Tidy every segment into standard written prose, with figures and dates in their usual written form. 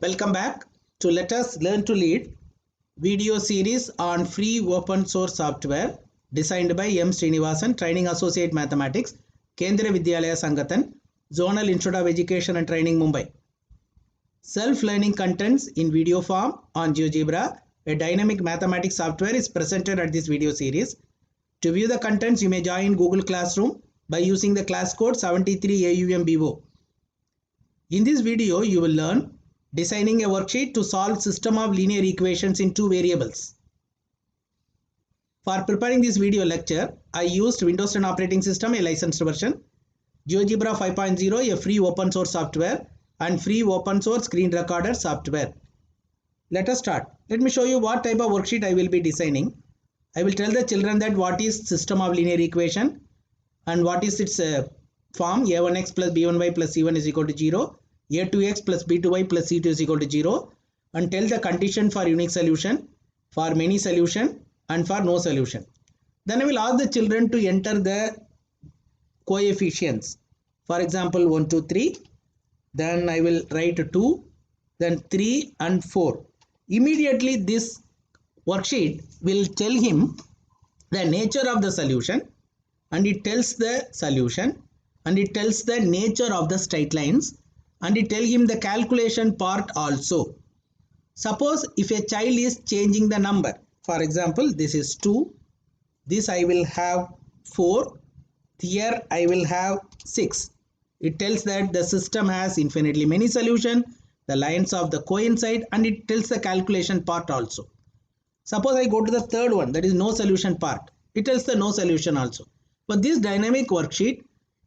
Welcome back to Let Us Learn to Lead video series on free open source software designed by M. Srinivasan, Training Associate Mathematics, Kendriya Vidyalaya Sangathan, Zonal Institute of Education and Training, Mumbai. Self-learning contents in video form on GeoGebra, a dynamic mathematics software, is presented at this video series. To view the contents, you may join Google Classroom by using the class code 73AUMBO. In this video, you will learn designing a worksheet to solve system of linear equations in two variables. For preparing this video lecture, I used Windows 10 operating system, a licensed version, GeoGebra 5.0, a free open source software, and free open source screen recorder software. Let us start. Let me show you what type of worksheet I will be designing. I will tell the children that what is system of linear equation and what is its form. A1x plus b1y plus c1 is equal to 0. A2x plus b2y plus c2 is equal to 0, and tell the condition for unique solution, for many solution, and for no solution. Then I will ask the children to enter the coefficients. For example, 1, 2, 3. Then I will write 2, then 3 and 4. Immediately this worksheet will tell him the nature of the solution, and it tells the solution, and it tells the nature of the straight lines, and it tells him the calculation part also. Suppose if a child is changing the number, for example, this is 2, this I will have 4, here I will have 6. It tells that the system has infinitely many solutions, the lines of the coincide, and it tells the calculation part also. Suppose I go to the third one, that is no solution part. It tells the no solution also. But this dynamic worksheet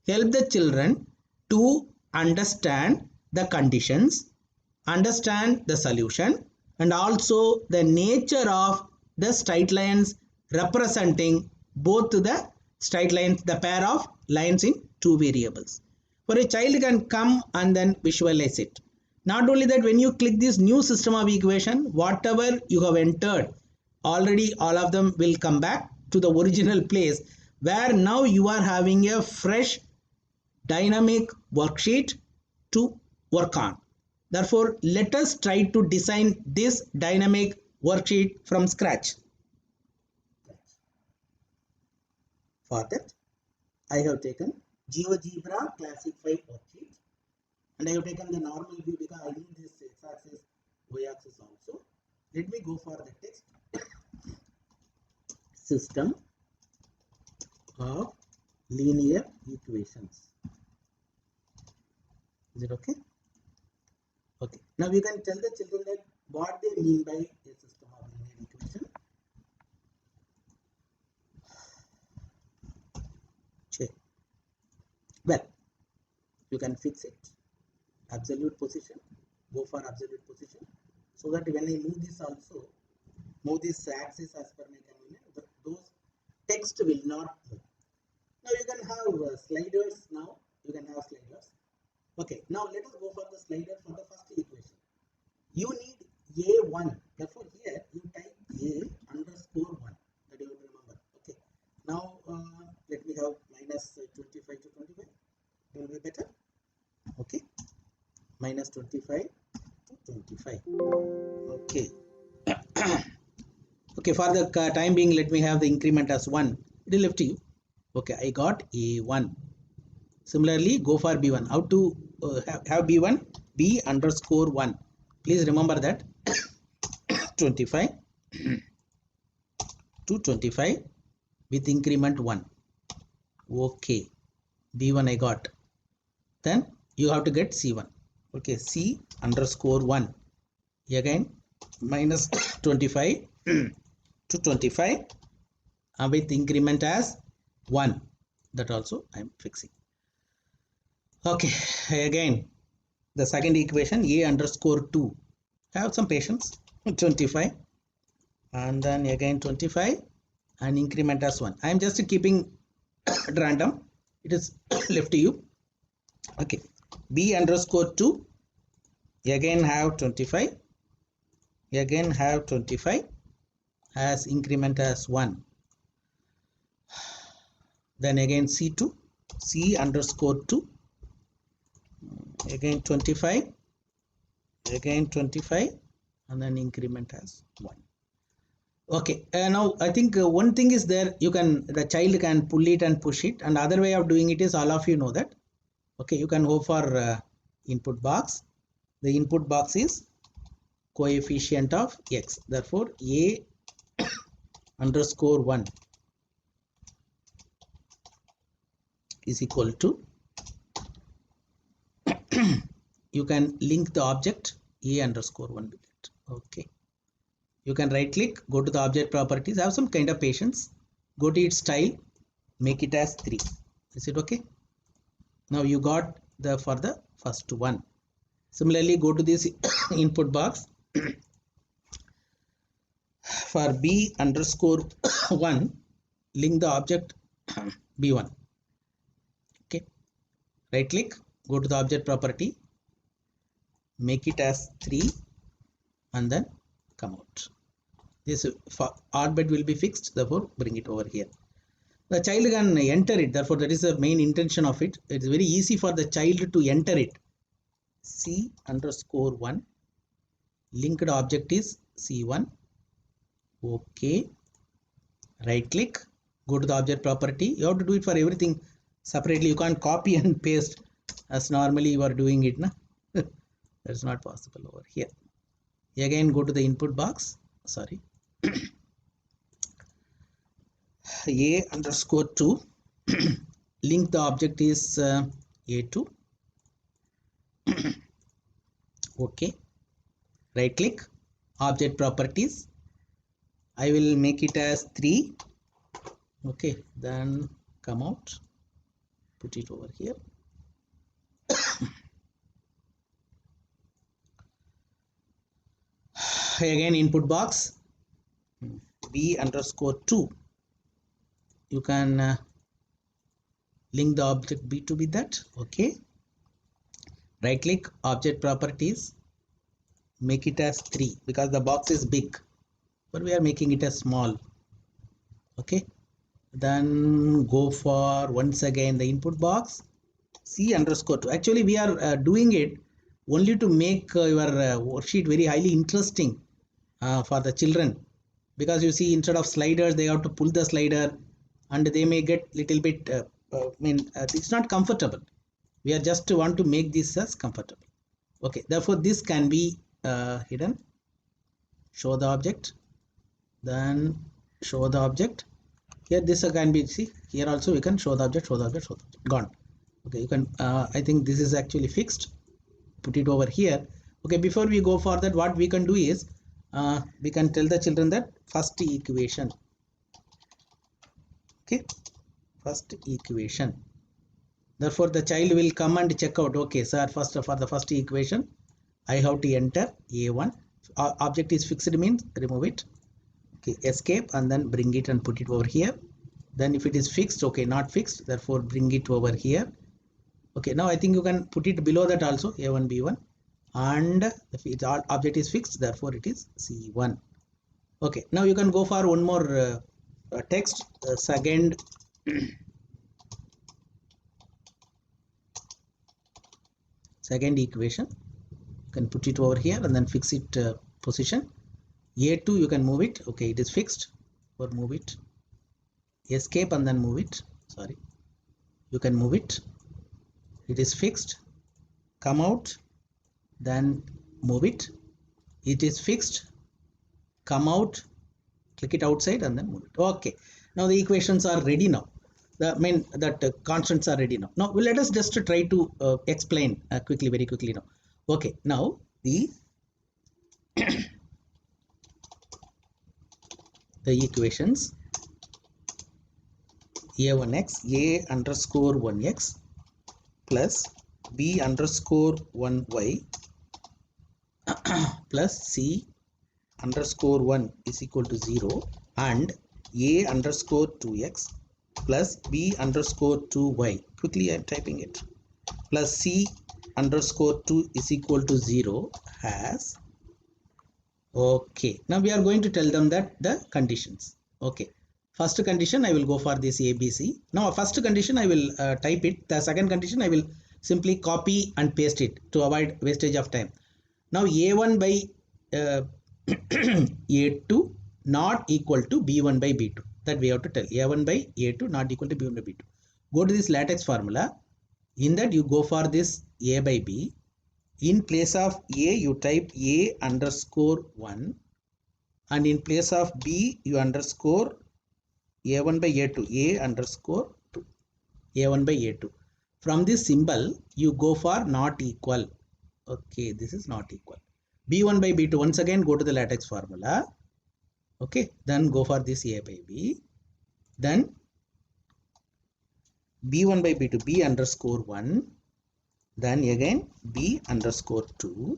help the children to understand the conditions, understand the solution, and also the nature of the straight lines representing both the straight lines, the pair of lines in two variables. For a child can come and then visualize it. Not only that, when you click this new system of equation, whatever you have entered, already all of them will come back to the original place, where now you are having a fresh dynamic worksheet to work on. Therefore, let us try to design this dynamic worksheet from scratch. For that, I have taken GeoGebra Classic 5 worksheet, and I have taken the normal view because I need this x-axis, y-axis also. Let me go for the text. System of linear equations. Is it okay? Okay. Now you can tell the children that what they mean by a system of linear equation. Check. Well, you can fix it. Absolute position. Go for absolute position. So that when I move this also, move this axis as per my convenience, those text will not move. Now you can have sliders. Now you can have sliders. Okay, now let us go for the slider for the first equation. You need A1. Therefore, here you type A underscore 1. That you have to remember. Okay. Now let me have minus 25 to 25. It will be better. Okay. Minus 25 to 25. Okay. Okay, for the time being, let me have the increment as 1. It is left to you. Okay, I got A1. Similarly, go for B1. How to have B1? B underscore 1. Please remember that 25 to 25 with increment 1. Okay, B1 I got. Then you have to get C1. Okay, C underscore 1. Again, minus 25 to 25 with increment as 1. That also I am fixing. Okay, again the second equation, A underscore 2. Have some patience. 25 and then again 25 and increment as 1. I am just keeping at random. It is left to you. Okay, B underscore 2. Again have 25. Again have 25 as increment as 1. Then again C2. C underscore 2. Again 25 again 25, and then increment as 1. Okay, now I think one thing is there, the child can pull it and push it, and other way of doing it is all of you know that. Okay, you can go for input box. The input box is coefficient of x, therefore a underscore 1 is equal to you can link the object a underscore 1 with it. Okay, you can right click, go to the object properties, have some kind of patience, go to its style, make it as 3. Is it okay? Now you got the for the first one. Similarly, go to this input box for b underscore 1, link the object b1. Okay, right click, go to the object property, make it as 3, and then come out. This odd bit will be fixed, therefore bring it over here. The child can enter it, therefore that is the main intention of it. It is very easy for the child to enter it. C underscore 1, linked object is C1. Okay, right click, go to the object property. You have to do it for everything separately. You can't copy and paste as normally you are doing it, na? That's not possible over here. Again, go to the input box. Sorry. A underscore 2, link the object is A2. Okay, right click, object properties. I will make it as 3. Okay, then come out, put it over here. Again, input box b underscore 2. You can link the object b2 with that. Okay, right click, object properties, make it as 3 because the box is big, but we are making it as small. Okay, then go for once again the input box c underscore 2. Actually we are doing it only to make your worksheet very highly interesting for the children, because you see instead of sliders they have to pull the slider and they may get little bit it's not comfortable. We are just want to make this as comfortable. Okay, therefore this can be hidden. Show the object, then show the object. Here this can be, see here also we can show the object, show the object, show the object. Gone. Okay, you can I think this is actually fixed. Put it over here. Okay, before we go for that, what we can do is we can tell the children that first equation. Okay, first equation. Therefore the child will come and check out. Okay sir, first for the first equation I have to enter a1. Object is fixed means remove it. Okay, escape and then bring it and put it over here. Then if it is fixed, okay, not fixed, therefore bring it over here. Okay, now I think you can put it below that also, a1 b1, and if its object is fixed, therefore it is c1. Okay, now you can go for one more text, second second equation. You can put it over here and then fix it position. A2 you can move it. Okay, it is fixed, or move it. Escape and then move it. Sorry, you can move it. It is fixed. Come out, then move it. It is fixed. Come out, click it outside and then move it. Okay, now the equations are ready now. The constants are ready now. Now let us just try to explain quickly, very quickly now. Okay, now the equations a1x, a underscore 1x plus b underscore 1y plus c underscore 1 is equal to 0, and a underscore 2x plus b underscore 2y, quickly I am typing it, plus c underscore 2 is equal to 0 has. Okay, now we are going to tell them that the conditions. Okay, first condition I will go for this ABC. Now first condition I will type it. The second condition I will simply copy and paste it to avoid wastage of time. Now A1 by A2 not equal to B1 by B2. That we have to tell. A1 by A2 not equal to B1 by B2. Go to this latex formula. In that you go for this A by B. In place of A you type A underscore 1, and in place of B you underscore A1 by A2, A underscore 2, A1 by A2. From this symbol you go for not equal. Okay, this is not equal. B1 by B2, once again go to the latex formula. Okay, then go for this A by B. Then B1 by B2, B underscore 1. Then again B underscore 2.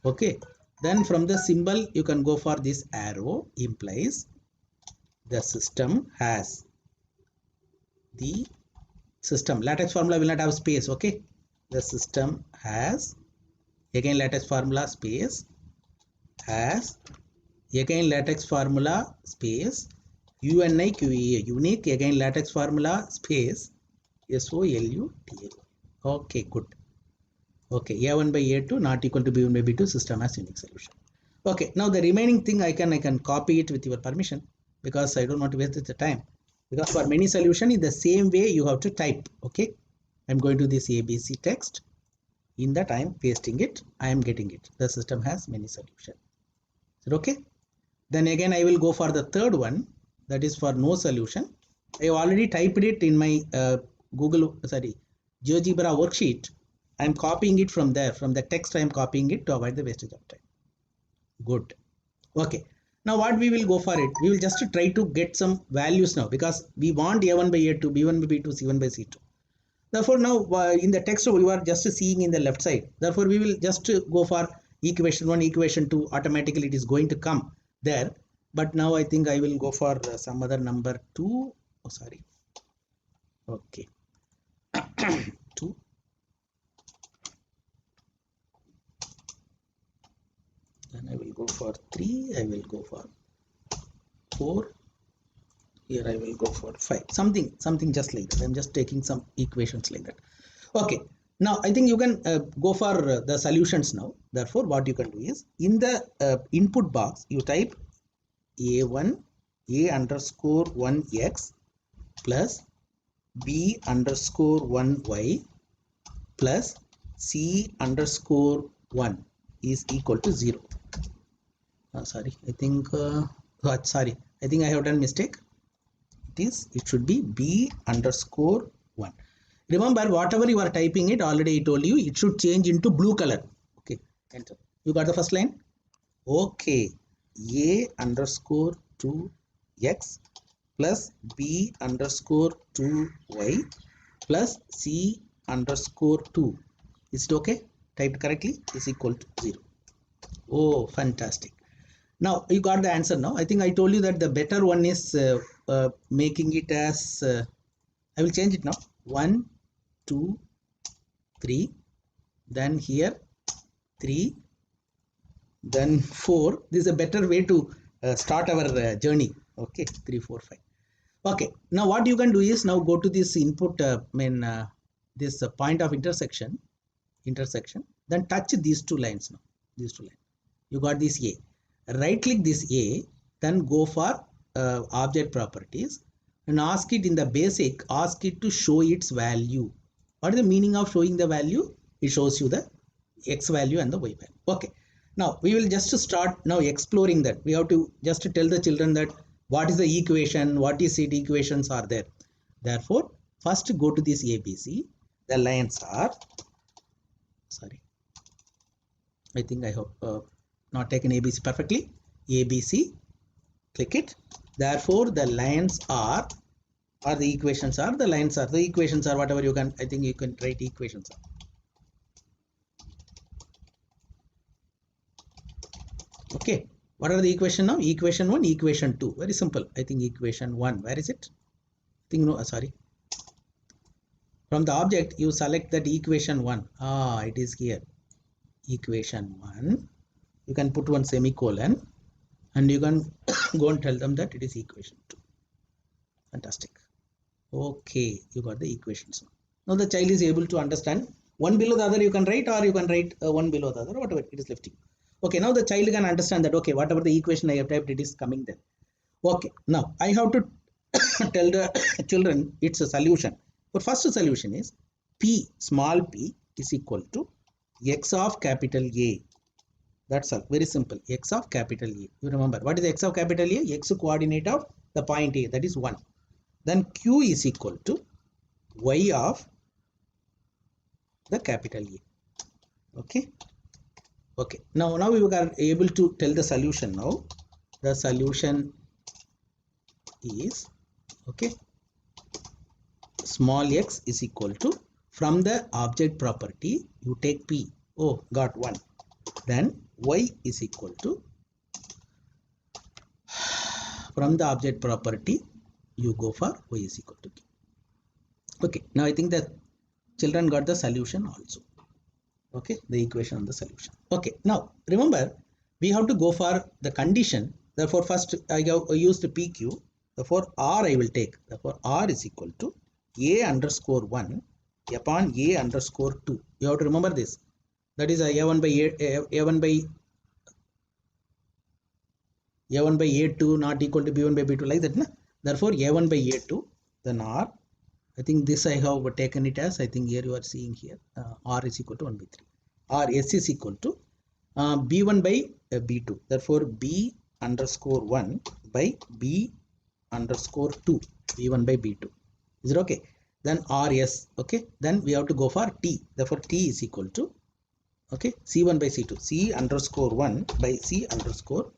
Okay, then from the symbol you can go for this arrow, implies the system has the system. Latex formula will not have space. Okay, the system has, again latex formula space, has, again latex formula space, UNIQEA, unique, again latex formula space, SOLUTL. Okay, good. Okay, A1 by A2 not equal to B1 by B2, system has unique solution. Okay, now the remaining thing I can copy it with your permission, because I don't want to waste the time. Because for many solution in the same way you have to type. Okay, I'm going to this ABC text. In that I am pasting it, I am getting it. The system has many solution. Is it okay? Then again I will go for the third one, that is for no solution. I have already typed it in my GeoGebra worksheet. I am copying it from there, from the text I am copying it to avoid the wastage of time. Good. Okay. Now what we will go for it, we will just try to get some values now, because we want A1 by A2, B1 by B2, C1 by C2. Therefore now in the text you are just seeing in the left side. Therefore we will just go for equation 1, equation 2, automatically it is going to come there. But now I think I will go for some other number 2. Oh, sorry. Okay. 2. Then I will go for 3. I will go for 4. Here I will go for 5. Something just like that. I'm just taking some equations like that. Okay. Now I think you can go for the solutions now. Therefore what you can do is, in the input box you type A1 A underscore 1x plus B underscore 1y plus C underscore 1 is equal to 0. Sorry, I think I think I have done mistake. It should be B underscore 1. Remember, whatever you are typing it, already I told you, it should change into blue color. Okay, enter. You got the first line? Okay, A underscore 2x plus B underscore 2y plus C underscore 2. Is it okay? Typed correctly, is equal to 0. Oh, fantastic. Now you got the answer now. I think I told you that the better one is making it as, I will change it now. 1, 2, 3, then here 3, then 4. This is a better way to start our journey. Okay, 3, 4, 5. Okay, now what you can do is, now go to this input, this point of intersection, then touch these two lines now. These two lines. You got this A. Right click this A, then go for object properties and ask it in the basic, ask it to show its value. What is the meaning of showing the value? It shows you the X value and the Y value. Okay. Now we will just start now exploring that. We have to just tell the children that what is the equation, what is it, equations are there. Therefore, first go to this ABC. The lines are, sorry, I think I have not taken ABC perfectly. ABC, click it. Therefore, the lines are, or the equations are, the lines are, the equations are, whatever you can, I think you can write equations are. Okay, what are the equation now? Equation 1, equation 2. Very simple. I think equation 1, where is it? I think no, sorry. From the object, you select that equation 1. It is here. Equation 1. You can put one semicolon and you can go and tell them that it is equation 2. Fantastic. Okay, you got the equations now. Now the child is able to understand one below the other you can write, or you can write one below the other, whatever it is left. Okay, now the child can understand that, okay, whatever the equation I have typed, it is coming there. Okay, now I have to tell the children it's a solution. But first solution is p, small p is equal to x of capital A. That's all, very simple. X of capital A. You remember what is x of capital A? X coordinate of the point A, that is 1. Then q is equal to y of the capital A. Okay. Okay. Now we are able to tell the solution now. The solution is, okay, small x is equal to, from the object property you take p. Oh, got 1. Then y is equal to, from the object property you go for y is equal to q. Okay, now I think that children got the solution also. Okay, the equation on the solution. Okay, now remember we have to go for the condition. Therefore first I have used pq. Therefore r I will take. Therefore r is equal to a underscore 1 upon a underscore 2. You have to remember this. That is a1 by a1 by a2 not equal to b1 by b2, like that, na? Therefore a1 by a2, then r, I think this I have taken it as, I think here you are seeing here, r is equal to 1 by 3. Or s is equal to b1 by b2. Therefore b underscore 1 by b underscore 2, b1 by b2. Is it okay? Then rs. Okay, then we have to go for t. Therefore t is equal to, okay, c1 by c2, c underscore 1 by c underscore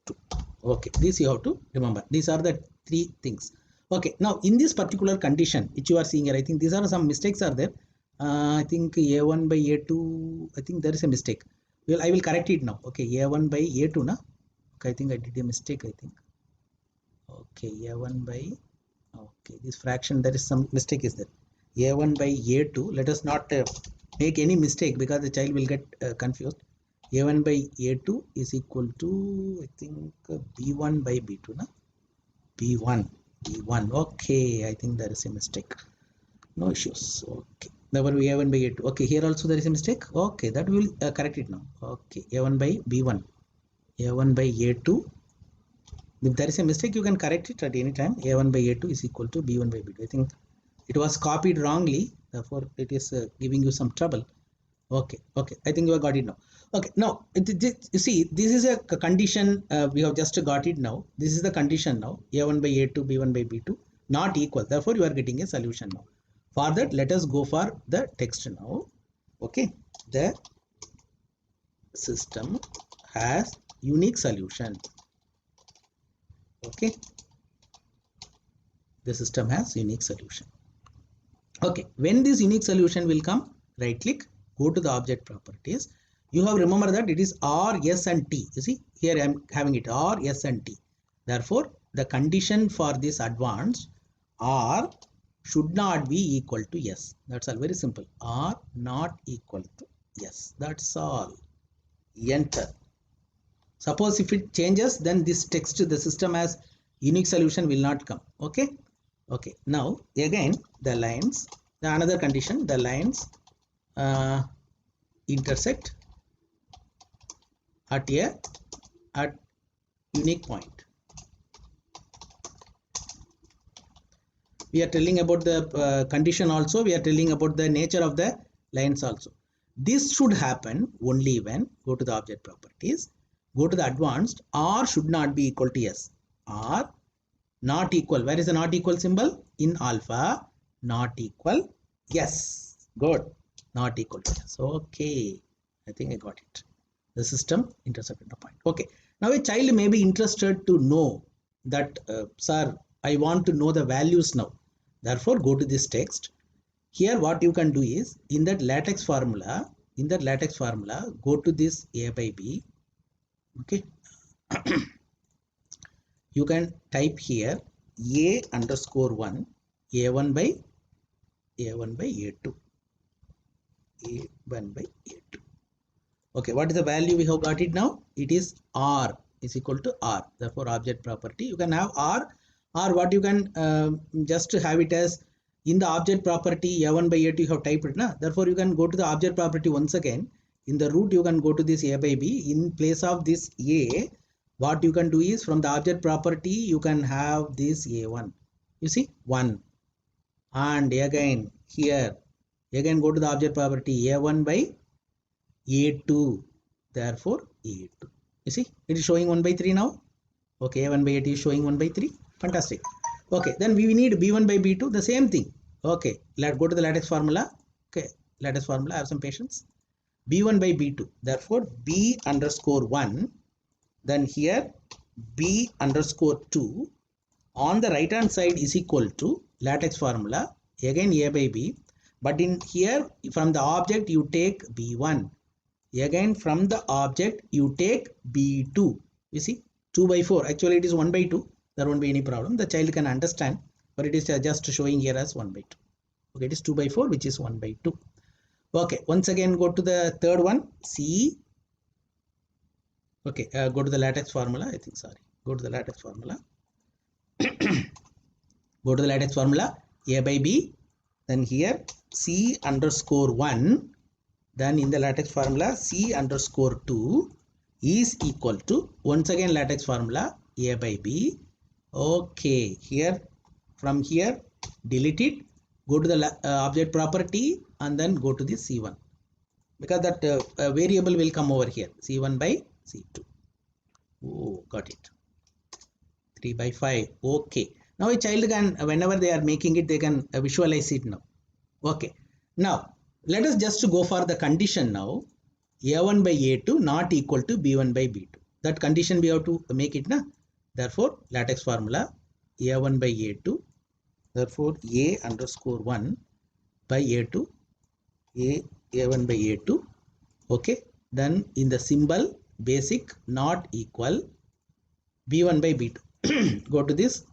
2. Okay, this you have to remember. These are the 3 things. Okay, now in this particular condition which you are seeing here, I think these are some mistakes are there. I think a1 by a2, I think there is a mistake. Well, I will correct it now. Okay, a1 by a2 na. Okay, I think I did a mistake, I think. Okay, a1 by, okay, this fraction, there is some mistake is there. a1 by a2, let us not make any mistake, because the child will get confused. a1 by a2 is equal to, I think, b1 by b2 na. b1. Okay, I think there is a mistake. No issues. Okay, therefore we a1 by a2. Okay, here also there is a mistake. Okay, that we will correct it now. Okay, a1 by b1, a1 by a2. If there is a mistake, you can correct it at any time. a1 by a2 is equal to b1 by b2. I think it was copied wrongly, therefore it is giving you some trouble. Okay, I think you have got it now. Okay, now you see, this is a condition, we have just got it now. This is the condition now, a1 by a2, b1 by b2 not equal. Therefore you are getting a solution now. For that, let us go for the text now. Okay, the system has unique solution. Okay, the system has unique solution. Okay, when this unique solution will come, right click, go to the object properties. You have remember that it is r, s and t. You see here I am having it r, s and t. Therefore the condition for this advanced, r should not be equal to s. That's all, very simple. R not equal to s. That's all. Enter. Suppose if it changes, then this text, the system has unique solution will not come. Okay. Okay, now again the lines, the another condition, the lines intersect at unique point. We are telling about the condition also, we are telling about the nature of the lines also. This should happen only when, go to the object properties, go to the advanced, r should not be equal to s. R not equal, where is the not equal symbol? In alpha, not equal, yes, good, not equal to yes. Okay, I think I got it. The system intersected the point. Okay, now a child may be interested to know that, sir, I want to know the values now. Therefore go to this text. Here what you can do is, in that latex formula, go to this a by b. Okay, you can type here a underscore 1, a1 by a1 by a2, a1 by a2. Okay, what is the value we have got it now? It is r is equal to r. Therefore object property, you can have r, or what you can just have it as In the object property a1 by a2 you have typed it, na? Therefore you can go to the object property once again. In the root you can go to this a by b. In place of this a, what you can do is from the object property you can have this a1. You see 1. And again here again go to the object property a1 by a2. Therefore a2. You see it is showing 1 by 3 now. Okay, a1 by a2 is showing 1 by 3. Fantastic. Okay, then we need b1 by b2, the same thing. Okay, let's go to the lattice formula. Okay, lattice formula, have some patience. b1 by b2, therefore b underscore 1, then here b underscore 2 on the right hand side is equal to lattice formula, again a by b, but in here from the object you take b1, again from the object you take b2. You see 2 by 4, actually it is 1 by 2. There won't be any problem. The child can understand, but it is just showing here as 1 by 2. Okay, it is 2 by 4, which is 1 by 2. Okay, once again go to the third one, C. Okay, go to the lattice formula. I think, sorry. Go to the lattice formula. Go to the lattice formula, A by B. Then here C underscore 1. Then in the lattice formula, C underscore 2 is equal to, once again lattice formula, A by B. Okay, here from here delete it, go to the object property and then go to the C1, because that variable will come over here, C1 by C2. Oh, got it. 3 by 5. Okay, now a child can, whenever they are making it, they can visualize it now. Okay, now let us just go for the condition now, a1 by a2 not equal to b1 by b2. That condition we have to make it now. Therefore lattice formula, a1 by a2, therefore a underscore 1 by a2, a1 by a2. Okay, then in the symbol basic not equal b1 by b2. Go to this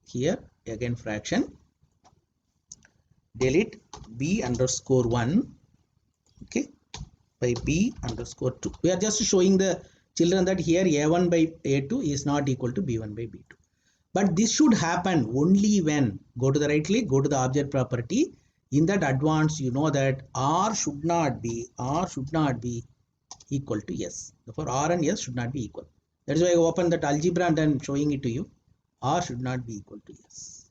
here, again fraction, delete b underscore 1, okay, by b underscore 2. We are just showing the children that here a1 by a2 is not equal to b1 by b2. But this should happen only when, go to the right click, go to the object property. In that advanced, you know that R should not be equal to S. Therefore R and S should not be equal. That is why I open that algebra and I'm showing it to you. R should not be equal to S.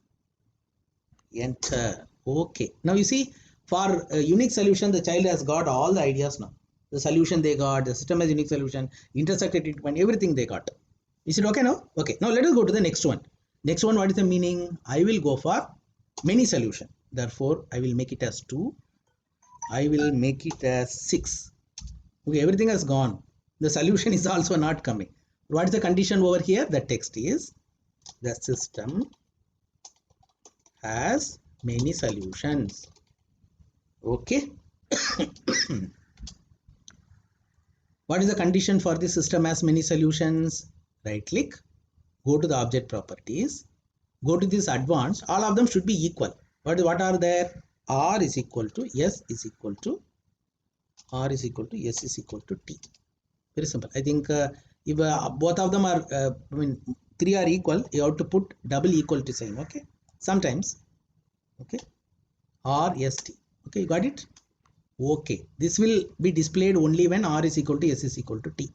Enter. Okay. Now you see, for a unique solution, the child has got all the ideas now. The solution they got, the system has unique solution, intersected treatment, everything they got. Is it okay now? Okay. Now let us go to the next one. Next one, what is the meaning? I will go for many solution. Therefore, I will make it as 2. I will make it as 6. Okay, everything has gone. The solution is also not coming. What is the condition over here? The text is the system has many solutions. Okay. What is the condition for the system has many solutions? Right click, go to the object properties, go to this advanced, all of them should be equal. What are there? R is equal to S is equal to R is equal to S is equal to T. Very simple. I think if both of them are, 3 are equal, you have to put double equal to sign. Okay. Sometimes. Okay. R S T. Okay, you got it? Okay. This will be displayed only when R is equal to S is equal to T.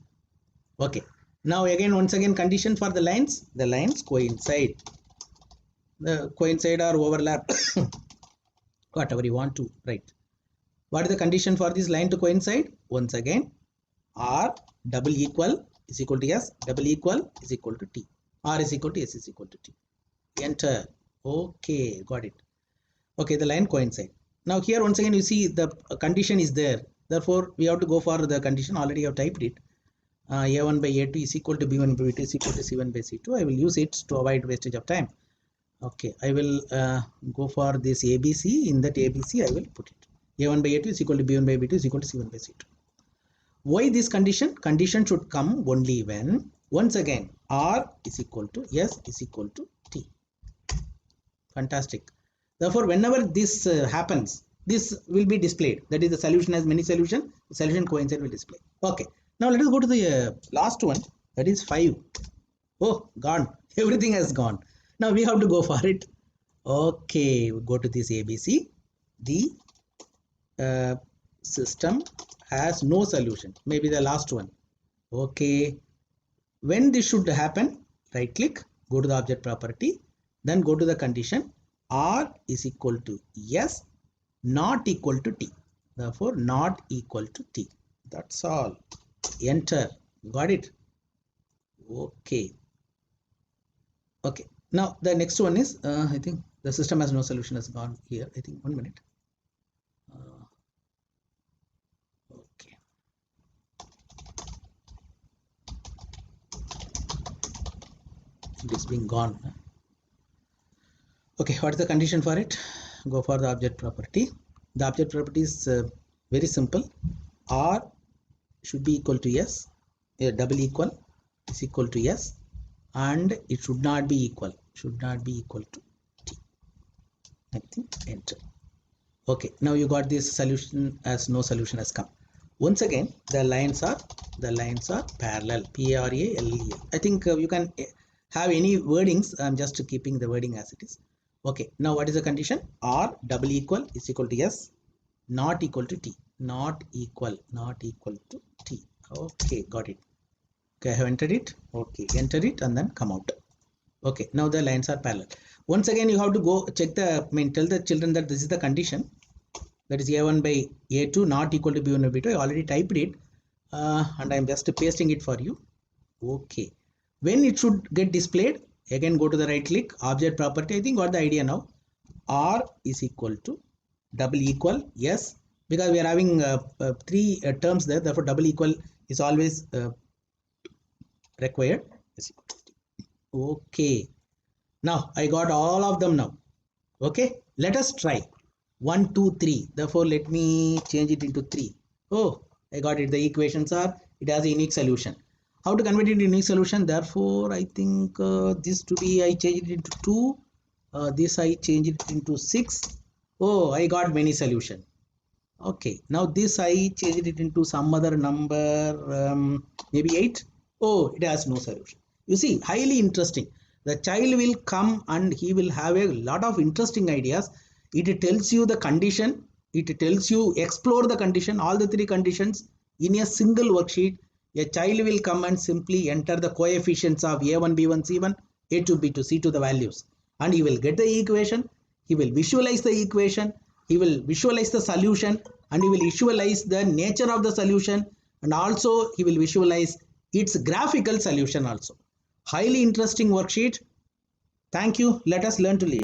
Okay. Now again, once again, condition for the lines coincide. The coincide or overlap, whatever you want to write. What is the condition for this line to coincide? Once again, R double equal is equal to S, double equal is equal to T. R is equal to S is equal to T. Enter. Okay, got it. Okay, the line coincide. Now here once again you see the condition is there. Therefore, we have to go for the condition. Already you have typed it. A1 by A2 is equal to B1 by B2 is equal to C1 by C2. I will use it to avoid wastage of time. Okay, I will go for this ABC. In that ABC, I will put it. A1 by A2 is equal to B1 by B2 is equal to C1 by C2. Why this condition? Condition should come only when, once again, R is equal to S is equal to T. Fantastic. Therefore, whenever this happens, this will be displayed. That is, the solution has many solutions. The solution coincide will display. Okay. Now let us go to the last one. That is 5. Oh, gone. Everything has gone. Now we have to go for it. Okay, we go to this ABC. The system has no solution. Maybe the last one. Okay. When this should happen, right click, go to the object property, then go to the condition R is equal to yes, not equal to T. Therefore, not equal to T. That's all. Enter. Got it? Okay. Okay. Now the next one is, I think the system has no solution has gone here. I think 1 minute. Okay. It is being gone. Okay, what is the condition for it? Go for the object property. The object property is very simple. R should be equal to yes, a double equal is equal to yes, and it should not be equal to T. I think enter. Okay, now you got this solution as no solution has come. Once again, the lines are parallel, P-A-R-A-L-L-E-L. I think you can have any wordings. I'm just keeping the wording as it is. Okay, now what is the condition? R double equal is equal to yes, not equal to T. Not equal to T. Okay, got it. Okay, I have entered it. Okay, enter it and then come out. Okay, now the lines are parallel. Once again, you have to go check tell the children that this is the condition. That is A1 by A2 not equal to B1 by B2. I already typed it and I'm just pasting it for you. Okay. When it should get displayed, again go to the right click, object property. I think got the idea now. R is equal to double equal, yes, because we are having three terms there, therefore double equal is always required. Okay, now I got all of them now. Okay, let us try 1 2 3. Therefore let me change it into 3. Oh, I got it. The equations are, it has a unique solution. How to convert it into unique solution? Therefore I think this to be, I change it into 2, this I change it into 6. Oh, I got many solution. Okay, now this I changed it into some other number, maybe 8. Oh, it has no solution. You see, highly interesting. The child will come and he will have a lot of interesting ideas. It tells you the condition, it tells you explore the condition, all the three conditions in a single worksheet. A child will come and simply enter the coefficients of A1, B1, C1, A2, B2, C2, the values, and he will get the equation. He will visualize the equation, he will visualize the solution, and he will visualize the nature of the solution, and also he will visualize its graphical solution also. Highly interesting worksheet. Thank you. Let us learn to live.